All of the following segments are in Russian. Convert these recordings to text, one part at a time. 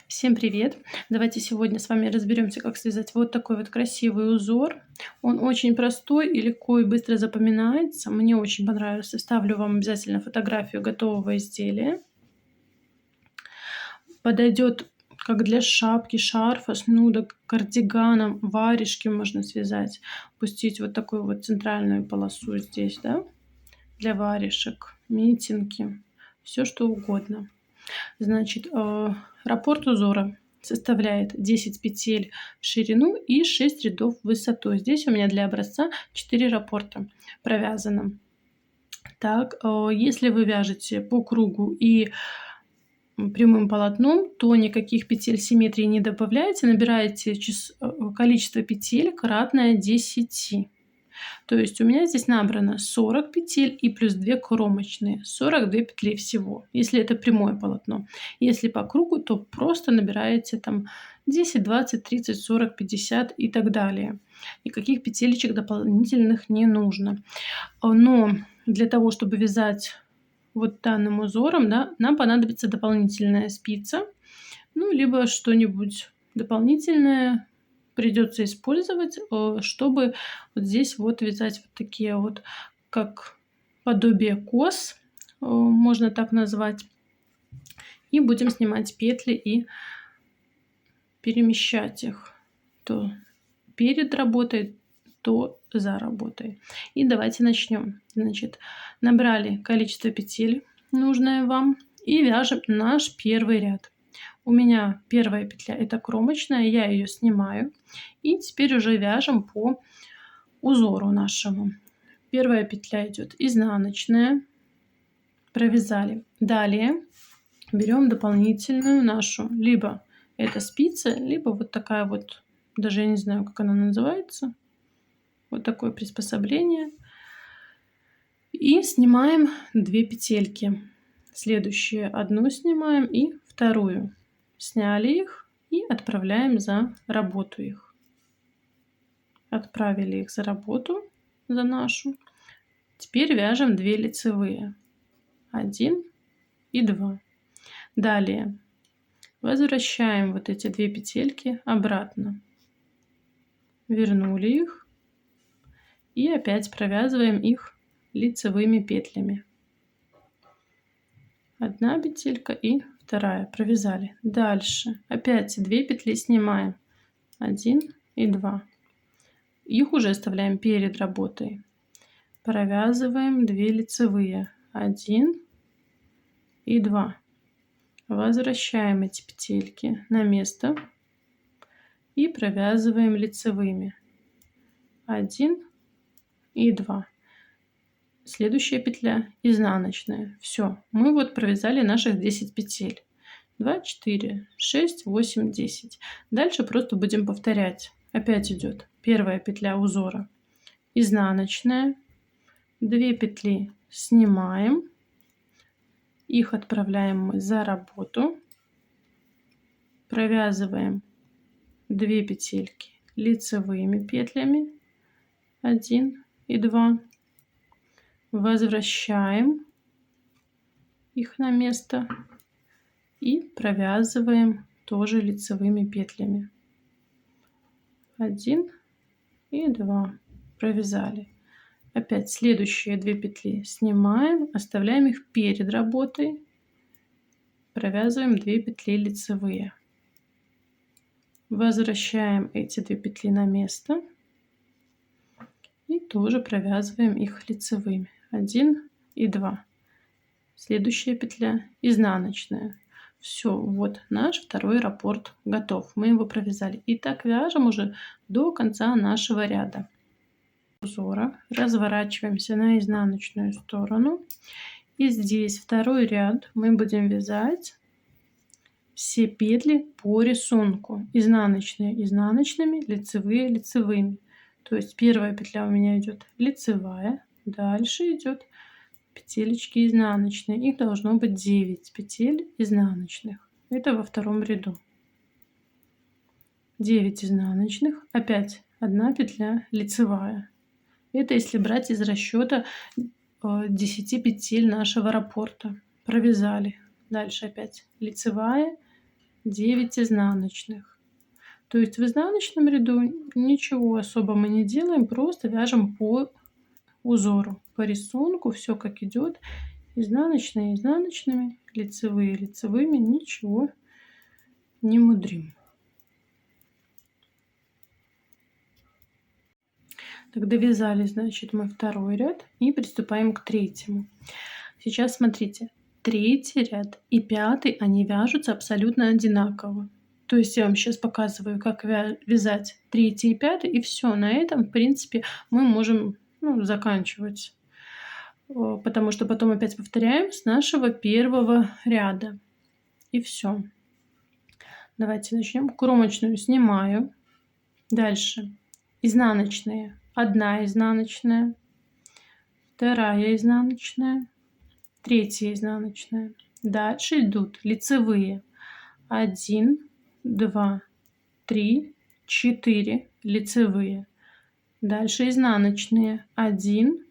Всем привет! Давайте сегодня с вами разберемся, как связать вот такой вот красивый узор. Он очень простой и легко и быстро запоминается. Мне очень понравился. Ставлю вам обязательно фотографию готового изделия. Подойдет как для шапки, шарфа, снудок, кардигана, варежки можно связать. Пустить вот такую вот центральную полосу здесь, да, для варежек, митинги, все что угодно. Значит, раппорт узора составляет 10 петель в ширину и 6 рядов в высоту. Здесь у меня для образца 4 раппорта провязано. Так, если вы вяжете по кругу и прямым полотном, то никаких петель симметрии не добавляете, набираете количество петель кратное 10. То есть у меня здесь набрано 40 петель и плюс 2 кромочные, 42 петли всего, если это прямое полотно. Если по кругу, то просто набираете там 10, 20, 30, 40, 50 и так далее. Никаких петелечек дополнительных не нужно. Но для того, чтобы вязать вот данным узором, да, нам понадобится дополнительная спица, ну, либо что-нибудь дополнительное придется использовать, чтобы вот здесь вот вязать вот такие вот, как подобие кос, можно так назвать. И будем снимать петли и перемещать их то перед работой, то за работой. И давайте начнем. Значит, набрали количество петель, нужное вам, и вяжем наш первый ряд. У меня первая петля это кромочная, я ее снимаю. И теперь уже вяжем по узору нашему. Первая петля идет изнаночная, провязали. Далее берем дополнительную нашу, либо это спица, либо вот такая вот, даже я не знаю, как она называется, вот такое приспособление. И снимаем 2 петельки. Следующие одну снимаем и вторую. Сняли их и отправляем за работу их. Отправили их за работу, за нашу. Теперь вяжем 2 лицевые. 1 и 2. Далее возвращаем вот эти 2 петельки обратно. Вернули их. И опять провязываем их лицевыми петлями. Одна петелька и вторая. Провязали. Дальше опять 2 петли снимаем. 1 и 2. Их уже оставляем перед работой. Провязываем 2 лицевые. 1 и 2. Возвращаем эти петельки на место и провязываем лицевыми. 1 и 2. Следующая петля изнаночная. Все, мы вот провязали наших 10 петель. 2, 4, 6, 8, 10. Дальше просто будем повторять. Опять идет первая петля узора изнаночная, 2 петли снимаем, их отправляем мы за работу, провязываем 2 петельки лицевыми петлями, 1 и 2, возвращаем их на место и провязываем тоже лицевыми петлями. 1 и 2. Провязали. Опять следующие 2 петли снимаем, оставляем их перед работой, провязываем 2 петли лицевые. Возвращаем эти 2 петли на место и тоже провязываем их лицевыми. 1 и 2. Следующая петля изнаночная. Все, вот наш второй раппорт готов. Мы его провязали. И так вяжем уже до конца нашего ряда узора. Разворачиваемся на изнаночную сторону. И здесь второй ряд мы будем вязать все петли по рисунку. Изнаночные изнаночными, лицевые лицевыми. То есть первая петля у меня идет лицевая. Дальше идет петелечки изнаночные. Их должно быть 9 петель изнаночных. Это во втором ряду. 9 изнаночных. Опять одна петля лицевая. Это если брать из расчета 10 петель нашего раппорта. Провязали. Дальше опять лицевая, 9 изнаночных. То есть в изнаночном ряду ничего особо мы не делаем, просто вяжем по узору, по рисунку, все как идет. Изнаночные изнаночными, лицевые лицевыми, ничего не мудрим. Так, довязали, значит, мы второй ряд и приступаем к третьему. Сейчас смотрите, третий ряд и пятый, они вяжутся абсолютно одинаково. То есть я вам сейчас показываю, как вязать третий и пятый, и все. На этом, в принципе, мы можем заканчивать, потому что потом опять повторяем с нашего первого ряда. И все. Давайте начнем. Кромочную снимаю. Дальше изнаночные. 1 изнаночная, 2 изнаночная, 3 изнаночная. Дальше идут лицевые. 1, 2, 3, 4 лицевые. Дальше изнаночные. 1,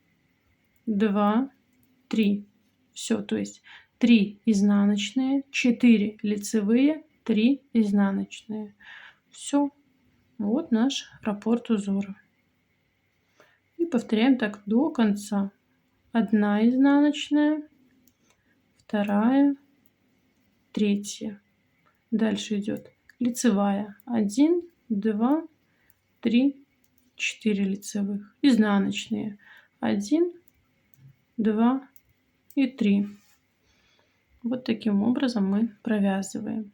2, 3. Все, то есть 3 изнаночные, 4 лицевые, 3 изнаночные. Все. Вот наш раппорт узора. И повторяем так до конца. 1 изнаночная, 2, 3. Дальше идет лицевая. 1, 2, 3, 4 лицевых. Изнаночные. 1, 2 и 3. Вот таким образом мы провязываем.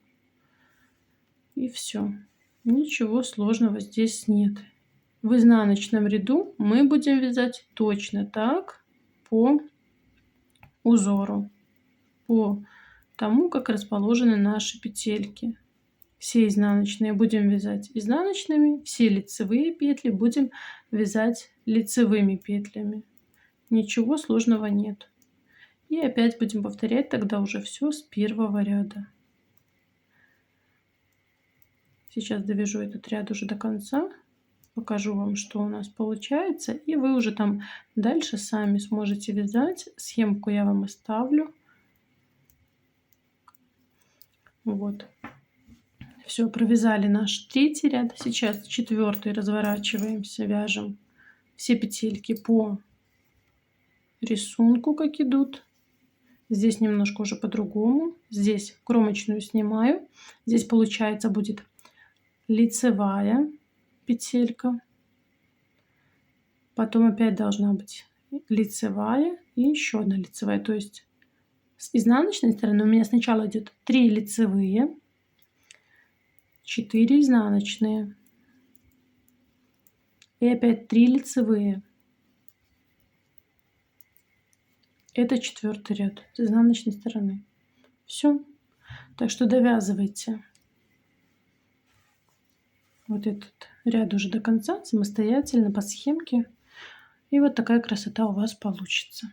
И все. Ничего сложного здесь нет. В изнаночном ряду мы будем вязать точно так по узору, по тому, как расположены наши петельки. Все изнаночные будем вязать изнаночными, все лицевые петли будем вязать лицевыми петлями. Ничего сложного нет. И опять будем повторять тогда уже все с первого ряда. Сейчас довяжу этот ряд уже до конца. Покажу вам, что у нас получается. И вы уже там дальше сами сможете вязать. Схемку я вам оставлю. Вот. Все, провязали наш третий ряд. Сейчас четвертый разворачиваемся, вяжем все петельки по рисунку, как идут. Здесь немножко уже по-другому. Здесь кромочную снимаю. Здесь получается будет лицевая петелька. Потом опять должна быть лицевая и еще одна лицевая. То есть с изнаночной стороны у меня сначала идет 3 лицевые, 4 изнаночные и опять 3 лицевые. Это четвертый ряд с изнаночной стороны. Все. Так что довязывайте вот этот ряд уже до конца самостоятельно по схемке. И вот такая красота у вас получится.